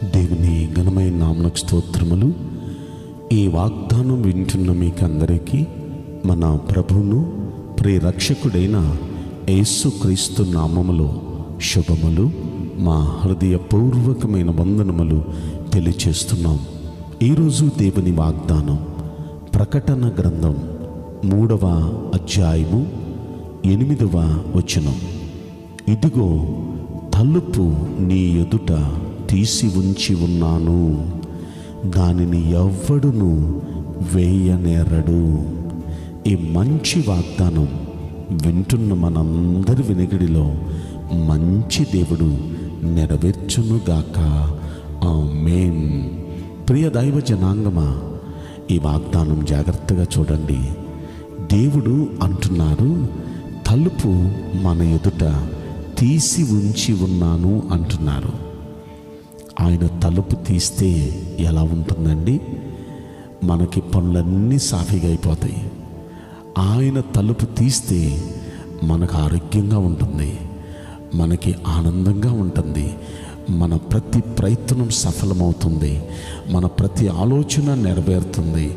దేవుని ఘనమైన నామమునకు స్తోత్రములు. ఈ వాగ్దానం వింటున్న మీకందరికీ మన ప్రభువును ప్రియరక్షకుడైన యేసుక్రీస్తు నామములో శుభములు, మా హృదయపూర్వకమైన వందనములు తెలియచేస్తున్నాం. ఈరోజు దేవుని వాగ్దానం ప్రకటన గ్రంథం 3వ అధ్యాయము 8వ వచనం. ఇదిగో తలుపు నీ ఎదుట తీసి ఉంచి ఉన్నాను, దానిని ఎవ్వడును వేయనేరడు. ఈ మంచి వాగ్దానం వింటున్న మనందరి వినికిడిలో మంచి దేవుడు నెరవేర్చునుగాక. ఆమేన్. ప్రియ దైవ జనాంగమా, ఈ వాగ్దానం జాగ్రత్తగా చూడండి. దేవుడు అంటున్నారు, తలుపు మన ఎదుట తీసి ఉంచి ఉన్నాను అంటున్నారు. ఆయన తలుపు తీస్తే ఎలా ఉంటుందండి? మనకి పనులన్నీ సాఫీగా అయిపోతాయి. ఆయన తలుపు తీస్తే మనకు ఆరోగ్యంగా ఉంటుంది, మనకి ఆనందంగా ఉంటుంది, మన ప్రతి ప్రయత్నం సఫలమవుతుంది, మన ప్రతి ఆలోచన నెరవేరుతుంది,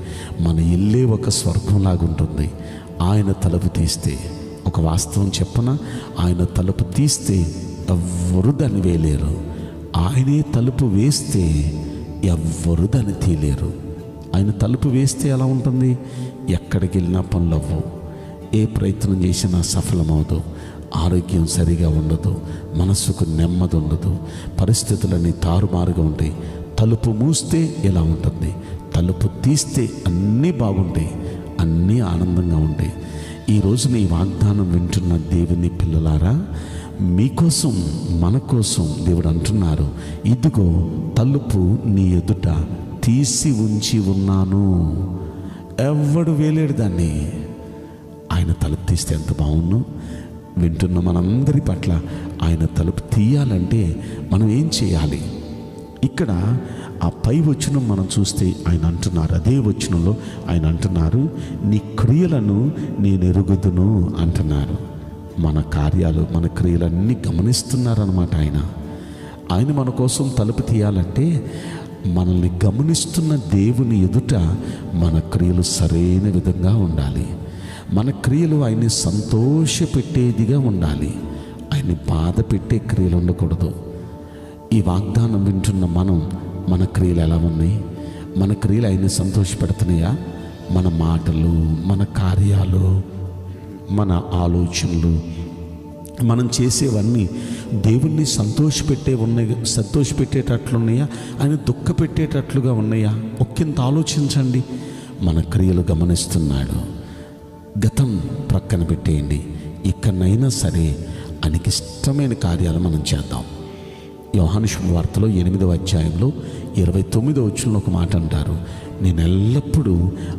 మన ఇల్లే ఒక స్వర్గంలాగా ఉంటుంది. ఆయన తలుపు తీస్తే, ఒక వాస్తవం చెప్పనా, ఆయన తలుపు తీస్తే ఎవ్వరూ దాన్ని వేయలేరు. ఆయనే తలుపు వేస్తే ఎవ్వరూ దాన్ని తీయలేరు. ఆయన తలుపు వేస్తే ఎలా ఉంటుంది? ఎక్కడికి వెళ్ళినా పనులు అవ్వవు, ఏ ప్రయత్నం చేసినా సఫలమవదు, ఆరోగ్యం సరిగా ఉండదు, మనస్సుకు నెమ్మది ఉండదు, పరిస్థితులన్నీ తారుమారుగా ఉంటాయి. తలుపు మూస్తే ఎలా ఉంటుంది? తలుపు తీస్తే అన్నీ బాగుంటాయి, అన్నీ ఆనందంగా ఉంటాయి. ఈ రోజున ఈ వాగ్దానం వింటున్న దేవుని పిల్లలారా, మీకోసం మన కోసం దేవుడు అంటున్నారు, ఇదిగో తలుపు నీ ఎదుట తీసి ఉంచి ఉన్నాను. ఎవడు వేలేడు దాన్ని. ఆయన తలుపు తీస్తే ఎంత బాగుండు. వింటున్న మనందరి పట్ల ఆయన తలుపు తీయాలంటే మనం ఏం చేయాలి? ఇక్కడ ఆ పై వచనం మనం చూస్తే ఆయన అంటున్నారు, అదే వచనంలో ఆయన అంటున్నారు, నీ క్రియలను నేను ఎరుగుదును అంటున్నారు. మన కార్యాలు, మన క్రియలన్నీ గమనిస్తున్నారన్నమాట. ఆయన మన కోసం తలుపు తీయాలంటే మనల్ని గమనిస్తున్న దేవుని ఎదుట మన క్రియలు సరైన విధంగా ఉండాలి. మన క్రియలు ఆయన్ని సంతోషపెట్టేదిగా ఉండాలి. ఆయన్ని బాధ పెట్టే క్రియలు ఉండకూడదు. ఈ వాగ్దానం వింటున్న మనం, మన క్రియలు ఎలా ఉన్నాయి? మన క్రియలు ఆయన్ని సంతోషపెడుతున్నాయా? మన మాటలు, మన కార్యాలు, మన ఆలోచనలు, మనం చేసేవన్నీ దేవుణ్ణి సంతోషపెట్టేటట్లున్నాయా? ఆయన దుఃఖపెట్టేటట్లుగా ఉన్నాయా? ఒకంత ఆలోచించండి. మన క్రియలు గమనిస్తున్నాడు. గతం ప్రక్కన పెట్టేయండి. ఇక్కడనైనా సరే ఆయనకి ఇష్టమైన కార్యాలు మనం చేద్దాం. యోహాను శుభవార్తలో 8వ అధ్యాయంలో 29వ వచనంలో ఒక మాట అంటారు, నేను ఎల్లప్పుడూ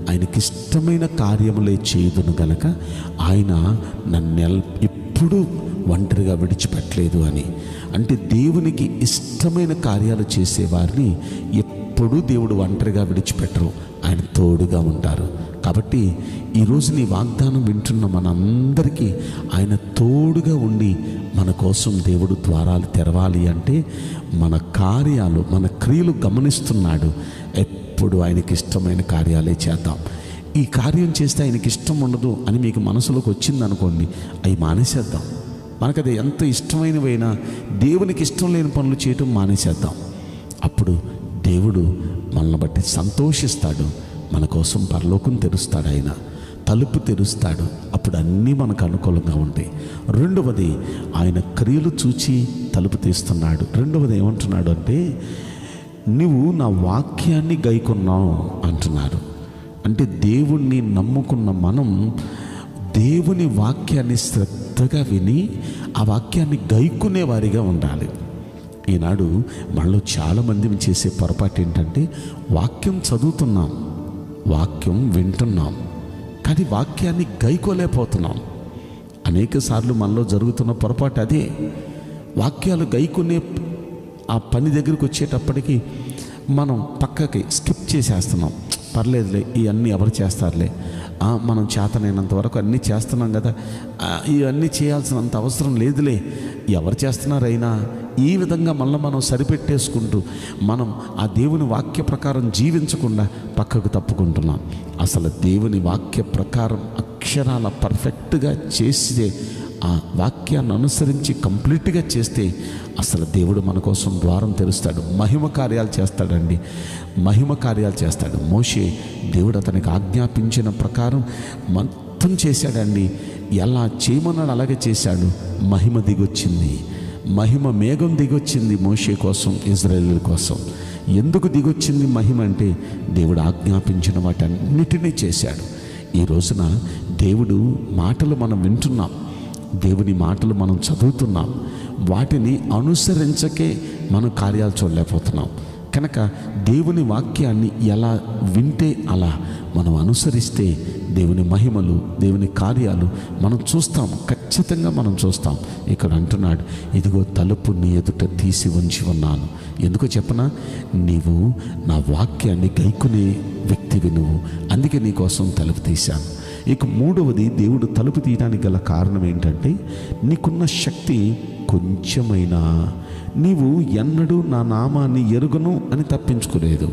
ఆయనకి ఇష్టమైన కార్యములే చేయుదును గనక ఆయన నన్ను ఎప్పుడూ ఒంటరిగా విడిచిపెట్టలేదు అని. అంటే దేవునికి ఇష్టమైన కార్యాలు చేసేవారిని ఎప్పుడూ దేవుడు ఒంటరిగా విడిచిపెట్టరు, ఆయన తోడుగా ఉంటారు. కాబట్టి ఈరోజు నీ వాగ్దానం వింటున్న మనందరికీ ఆయన తోడుగా ఉండి మన కోసం దేవుడు ద్వారాలు తెరవాలి అంటే మన కార్యాలు, మన క్రియలు గమనిస్తున్నాడు. ఎప్పుడు ఆయనకి ఇష్టమైన కార్యాలే చేద్దాం. ఈ కార్యం చేస్తే ఆయనకి ఇష్టం ఉండదు అని మీకు మనసులోకి వచ్చిందనుకోండి, అవి మానేసేద్దాం. మనకు అది ఎంత ఇష్టమైనవైనా దేవునికి ఇష్టం లేని పనులు చేయటం మానేసేద్దాం. అప్పుడు దేవుడు మనల్ని బట్టి సంతోషిస్తాడు. మన కోసం పరలోకం తెరుస్తాడు, ఆయన తలుపు తెరుస్తాడు. అప్పుడు అన్నీ మనకు అనుకూలంగా ఉంటాయి. రెండవది, ఆయన క్రియలు చూచి తలుపు తీస్తున్నాడు. రెండవది ఏమంటున్నాడు అంటే, నువ్వు నా వాక్యాన్ని గైకొన్నావు అంటున్నారు. అంటే దేవుణ్ణి నమ్ముకున్న మనం దేవుని వాక్యాన్ని శ్రద్ధగా విని ఆ వాక్యాన్ని గైకునే వారిగా ఉండాలి. ఈనాడు మనలో చాలామంది చేసే పొరపాటు ఏంటంటే, వాక్యం చదువుతున్నాం, వాక్యం వింటున్నాం, కానీ వాక్యాన్ని గైకోలేకపోతున్నాం. అనేక సార్లు మనలో జరుగుతున్న పొరపాటు అదే. వాక్యాలు గైకునే ఆ పని దగ్గరికి వచ్చేటప్పటికి మనం పక్కకి స్కిప్ చేసేస్తున్నాం. పర్లేదులే, ఇవన్నీ ఎవరు చేస్తారులే, మనం చేతనైనంత వరకు అన్నీ చేస్తున్నాం కదా, ఇవన్నీ చేయాల్సినంత అవసరం లేదులే, ఎవరు చేస్తున్నారైనా ఈ విధంగా మళ్ళీ మనం సరిపెట్టేసుకుంటూ మనం ఆ దేవుని వాక్య ప్రకారం జీవించకుండా పక్కకు తప్పుకుంటున్నాం. అసలు దేవుని వాక్య ప్రకారం అక్షరాల పర్ఫెక్ట్గా చేస్తే, ఆ వాక్యాన్ని అనుసరించి కంప్లీట్గా చేస్తే అసలు దేవుడు మన కోసం ద్వారం తెరుస్తాడు, మహిమ కార్యాలు చేస్తాడండి, మహిమ కార్యాలు చేస్తాడు. మోషే దేవుడు అతనికి ఆజ్ఞాపించిన ప్రకారం మొత్తం చేశాడండి. ఎలా చేయమన్నాడు అలాగే చేశాడు. మహిమ దిగొచ్చింది, మహిమ మేఘం దిగొచ్చింది మోషే కోసం, ఇజ్రాయేలు కోసం. ఎందుకు దిగొచ్చింది మహిమ అంటే దేవుడు ఆజ్ఞాపించిన వాటన్నిటినీ చేశాడు. ఈ రోజున దేవుడు మాటలు మనం వింటున్నాం, దేవుని మాటలు మనం చదువుతున్నాం, వాటిని అనుసరించకే మనం కార్యాలు చూడలేకపోతున్నాం. కనుక దేవుని వాక్యాన్ని ఎలా వింటే అలా మనం అనుసరిస్తే దేవుని మహిమలు, దేవుని కార్యాలు మనం చూస్తాం, ఖచ్చితంగా మనం చూస్తాం. ఇక్కడ అంటున్నాడు, ఇదిగో తలుపు నీ ఎదుట తీసి ఉంచి ఉన్నాను. ఎందుకో చెప్పనా, నీవు నా వాక్యాన్ని గైకునే వ్యక్తివి నువ్వు, అందుకే నీ కోసం తలుపు తీశాను. ఇక మూడవది, దేవుడు తలుపు తీయడానికి గల కారణం ఏంటంటే నీకున్న శక్తి కొంచెమైనా నీవు ఎన్నడూ నా నామాన్ని ఎరుగను అని తప్పించుకోలేదు.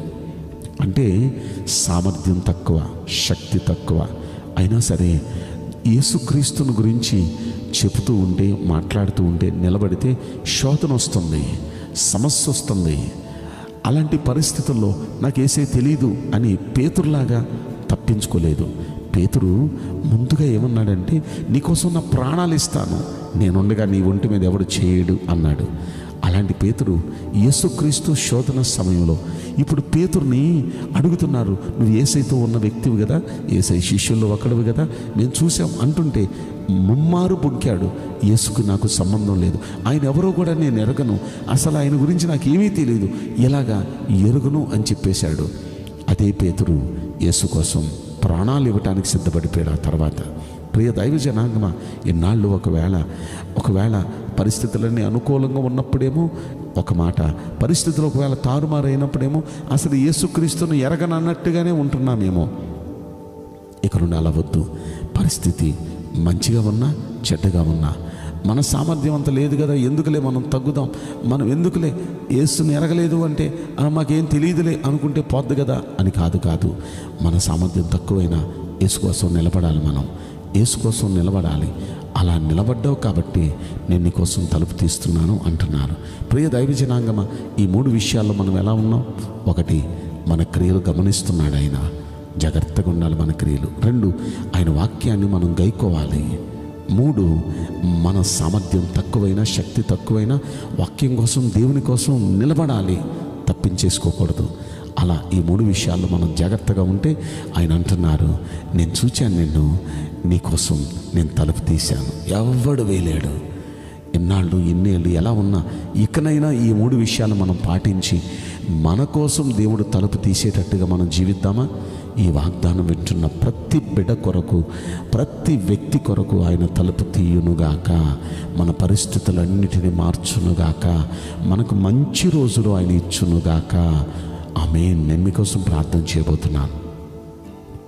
అంటే సామర్థ్యం తక్కువ, శక్తి తక్కువ అయినా సరే యేసుక్రీస్తుని గురించి చెబుతూ ఉంటే, మాట్లాడుతూ ఉంటే నిలబడితే శోధన వస్తుంది, సమస్య వస్తుంది. అలాంటి పరిస్థితుల్లో నాకు యేసే తెలీదు అని పేతురులాగా తప్పించుకోలేదు. పేతురు ముందుగా ఏమన్నాడంటే, నీకోసం నా ప్రాణాలు ఇస్తాను, నేనుండగా నీ ఒంటి మీద ఎవడు చేయడు అన్నాడు. అలాంటి పేతురు యేసుక్రీస్తు శోధన సమయంలో ఇప్పుడు పేతురుని అడుగుతున్నారు, నువ్వు యేసయ్యతో ఉన్న వ్యక్తివి కదా, యేసయ్య శిష్యుల్లో ఒకడివి కదా, మేము చూసాం అంటుంటే ముమ్మారు బొంకాడు. యేసుకు నాకు సంబంధం లేదు, ఆయన ఎవరో కూడా నేను ఎరగను, అసలు ఆయన గురించి నాకు ఏమీ తెలియదు, ఇలాగా ఎరుగను అని చెప్పేశాడు. అదే పేతురు యేసు కోసం ప్రాణాలు ఇవ్వటానికి సిద్ధపడిపోయాడు. ఆ తర్వాత ప్రియ దైవ జనాంగమా, ఇన్నాళ్ళు ఒకవేళ పరిస్థితులన్నీ అనుకూలంగా ఉన్నప్పుడేమో ఒక మాట, పరిస్థితులు ఒకవేళ తారుమారైనప్పుడేమో అసలు యేసుక్రీస్తును ఎరగనన్నట్టుగానే ఉంటున్నామేమో. ఇక నుండి అలా వద్దు. పరిస్థితి మంచిగా ఉన్నా చెడ్డగా ఉన్నా మన సామర్థ్యం అంత లేదు కదా, ఎందుకులే మనం తగ్గుదాం, మనం ఎందుకులే యేసుని ఎరగలేదు అంటే మాకేం తెలియదులే అనుకుంటే పోద్దు కదా అని కాదు. మన సామర్థ్యం తక్కువైనా యేసు కోసం నిలబడాలి, మనం యేసు కోసం నిలబడాలి. అలా నిలబడ్డావు కాబట్టి నేను నీ కోసం తలుపు తీస్తున్నాను అంటున్నారు. ప్రియ దైవ జనాంగమా, ఈ 3 విషయాల్లో మనం ఎలా ఉన్నాం? 1, మన క్రియలు గమనిస్తున్నాడు ఆయన, జాగ్రత్తగా ఉండాలి మన క్రియలు. 2, ఆయన వాక్యాన్ని మనం గైకోవాలి. 3, మన సామర్థ్యం తక్కువైనా, శక్తి తక్కువైనా వాక్యం కోసం, దేవుని కోసం నిలబడాలి, తప్పించేసుకోకూడదు. అలా ఈ 3 విషయాల్లో మనం జాగ్రత్తగా ఉంటే ఆయన అంటున్నారు, నేను చూచాను నిన్ను, నీకోసం నేను తలుపు తీశాను, ఎవడు వేయలేడు. ఇన్నాళ్ళు ఇన్నేళ్ళు ఎలా ఉన్నా ఇకనైనా ఈ 3 విషయాలు మనం పాటించి మన కోసం దేవుడు తలుపు తీసేటట్టుగా మనం జీవిద్దామా? ఈ వాగ్దానం వింటున్న ప్రతి బిడ్డ కొరకు, ప్రతి వ్యక్తి కొరకు ఆయన తలుపు తీయునుగాక, మన పరిస్థితులన్నిటినీ మార్చునుగాక, మనకు మంచి రోజులు ఆయన ఇచ్చునుగాక. ఆమేన్. నేను మీకోసం ప్రార్థన చేయబోతున్నాను.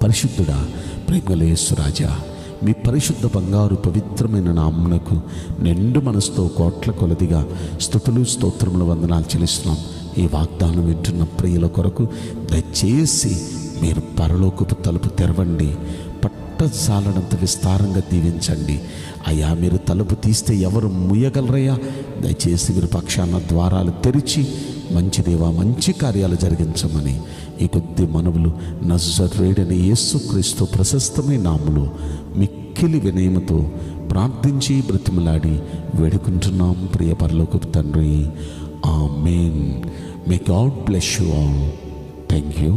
పరిశుద్ధుడా, ప్రేమగల యేసు రాజా, మీ పరిశుద్ధ బంగారు పవిత్రమైన నామమునకు నిండు మనసుతో కోట్ల కొలదిగా స్తుతులు, స్తోత్రములు, వందనాలు చెల్లిస్తున్నాం. ఈ వాగ్దానం వింటున్న ప్రియుల కొరకు దయచేసి మీరు పరలోకపు తలుపు తెరవండి, పట్టజాలనంత విస్తారంగా దీవించండి. అయ్యా, మీరు తలుపు తీస్తే ఎవరు ముయ్యగలరయ్యా? దయచేసి మీరు పక్షాన ద్వారాలు తెరిచి మంచి దేవా, మంచి కార్యాలు జరిగించమని ఈ కొద్ది మనవులు నజరేయుడైన యేసుక్రీస్తు ప్రశస్తమైన నామములో మిక్కిలి వినయముతో ప్రార్థించి బ్రతిమలాడి వేడుకుంటున్నాం ప్రియ పరలోకపు తండ్రి. ఆమేన్. May God bless you all. Thank you.